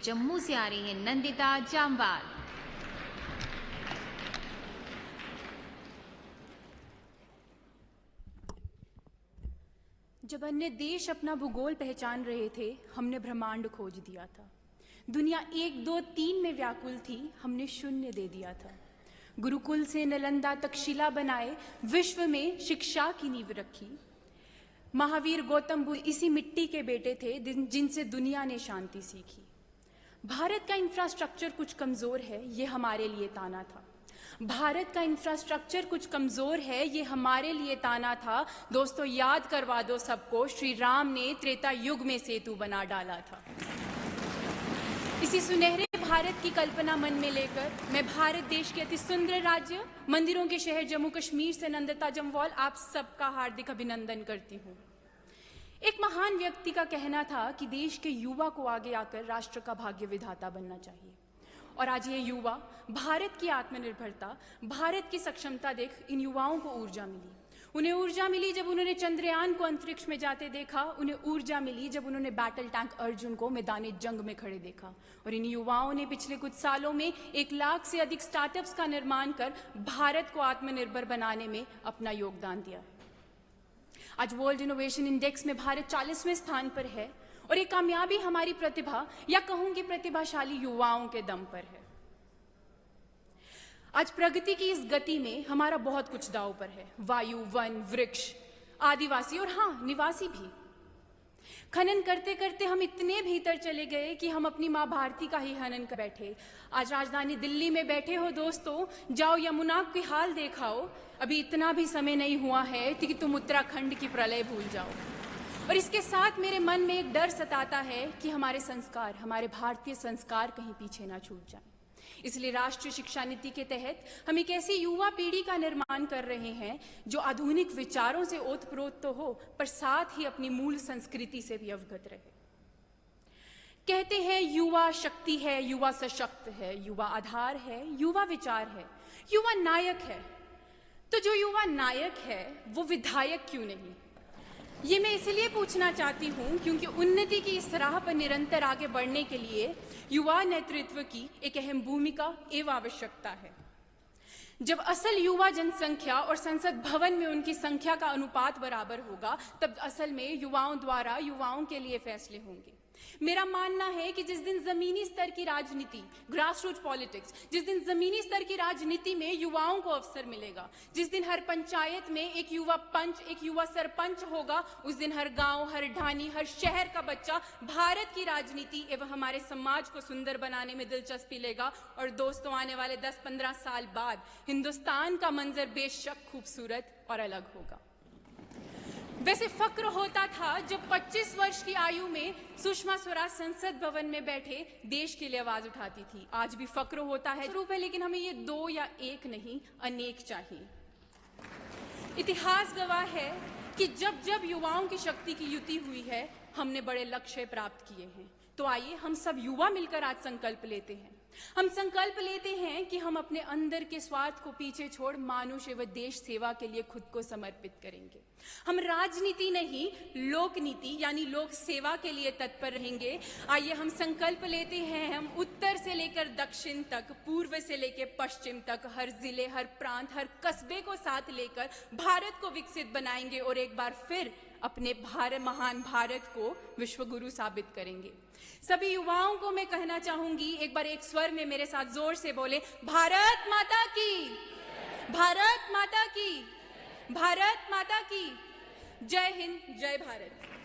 जम्मू से आ रही हैं नंदिता जामवाल। जब अन्य देश अपना भूगोल पहचान रहे थे, हमने ब्रह्मांड खोज दिया था। दुनिया 1, 2, 3 में व्याकुल थी, हमने शून्य दे दिया था। गुरुकुल से नालंदा तक शिला बनाए विश्व में शिक्षा की नींव रखी। महावीर गौतम बुद्ध इसी मिट्टी के बेटे थे जिनसे दुनिया ने शांति सीखी। भारत का इंफ्रास्ट्रक्चर कुछ कमजोर है, ये हमारे लिए ताना था। भारत का इंफ्रास्ट्रक्चर कुछ कमजोर है, ये हमारे लिए ताना था। दोस्तों, याद करवा दो सबको, श्री राम ने त्रेता युग में सेतु बना डाला था। इसी सुनहरे भारत की कल्पना मन में लेकर मैं भारत देश के अति सुंदर राज्य, मंदिरों के शहर जम्मू कश्मीर से नंदिता जामवाल आप सबका हार्दिक अभिनंदन करती हूँ। एक महान व्यक्ति का कहना था कि देश के युवा को आगे आकर राष्ट्र का भाग्य विधाता बनना चाहिए। और आज ये युवा, भारत की आत्मनिर्भरता, भारत की सक्षमता देख इन युवाओं को ऊर्जा मिली। उन्हें ऊर्जा मिली जब उन्होंने चंद्रयान को अंतरिक्ष में जाते देखा। उन्हें ऊर्जा मिली जब उन्होंने बैटल टैंक अर्जुन को मैदान जंग में खड़े देखा। और इन युवाओं ने पिछले कुछ सालों में 1 लाख से अधिक स्टार्टअप्स का निर्माण कर भारत को आत्मनिर्भर बनाने में अपना योगदान दिया। आज वर्ल्ड इनोवेशन इंडेक्स में भारत 40वें स्थान पर है और ये कामयाबी हमारी प्रतिभा या कहूंगी प्रतिभाशाली युवाओं के दम पर है। आज प्रगति की इस गति में हमारा बहुत कुछ दांव पर है। वायु, वन, वृक्ष, आदिवासी और हाँ, निवासी भी। खनन करते करते हम इतने भीतर चले गए कि हम अपनी माँ भारती का ही हनन कर बैठे। आज राजधानी दिल्ली में बैठे हो दोस्तों, जाओ यमुना के हाल देखाओ। अभी इतना भी समय नहीं हुआ है कि तुम उत्तराखंड की प्रलय भूल जाओ। और इसके साथ मेरे मन में एक डर सताता है कि हमारे संस्कार, हमारे भारतीय संस्कार कहीं पीछे ना छूट जाएं। इसलिए राष्ट्रीय शिक्षा नीति के तहत हम एक ऐसी युवा पीढ़ी का निर्माण कर रहे हैं जो आधुनिक विचारों से ओतप्रोत तो हो, पर साथ ही अपनी मूल संस्कृति से भी अवगत रहे। कहते हैं युवा शक्ति है, युवा सशक्त है, युवा आधार है, युवा विचार है, युवा नायक है। तो जो युवा नायक है वो विधायक क्यों नहीं? ये मैं इसलिए पूछना चाहती हूँ क्योंकि उन्नति की इस राह पर निरंतर आगे बढ़ने के लिए युवा नेतृत्व की एक अहम भूमिका एवं आवश्यकता है। जब असल युवा जनसंख्या और संसद भवन में उनकी संख्या का अनुपात बराबर होगा, तब असल में युवाओं द्वारा युवाओं के लिए फैसले होंगे। मेरा मानना है कि जिस दिन जमीनी स्तर की राजनीति, ग्रासरूट पॉलिटिक्स, जिस दिन जमीनी स्तर की राजनीति में युवाओं को अवसर मिलेगा, जिस दिन हर पंचायत में एक युवा पंच, एक युवा सरपंच होगा, उस दिन हर गांव, हर ढानी, हर शहर का बच्चा भारत की राजनीति एवं हमारे समाज को सुंदर बनाने में दिलचस्पी लेगा। और दोस्तों, आने वाले 10-15 साल बाद हिंदुस्तान का मंजर बेशक खूबसूरत और अलग होगा। वैसे फक्र होता था जब 25 वर्ष की आयु में सुषमा स्वराज संसद भवन में बैठे देश के लिए आवाज उठाती थी। आज भी फक्र होता है रूप है, लेकिन हमें ये 2 या 1 नहीं, अनेक चाहिए। इतिहास गवाह है कि जब जब युवाओं की शक्ति की युति हुई है, हमने बड़े लक्ष्य प्राप्त किए हैं। तो आइए हम सब युवा मिलकर आज संकल्प लेते हैं। हम संकल्प लेते हैं कि हम अपने अंदर के स्वार्थ को पीछे छोड़ मानुष एवं देश सेवा के लिए खुद को समर्पित करेंगे। हम राजनीति नहीं, लोक नीति यानी लोक सेवा के लिए तत्पर रहेंगे। आइए हम संकल्प लेते हैं, हम उत्तर से लेकर दक्षिण तक, पूर्व से लेकर पश्चिम तक, हर जिले, हर प्रांत, हर कस्बे को साथ लेकर भारत को विकसित बनाएंगे और एक बार फिर अपने महान भारत को विश्व गुरु साबित करेंगे। सभी युवाओं को मैं कहना चाहूंगी, एक बार एक स्वर में मेरे साथ जोर से बोले, भारत माता की, भारत माता की, भारत माता की। जय हिंद, जय भारत।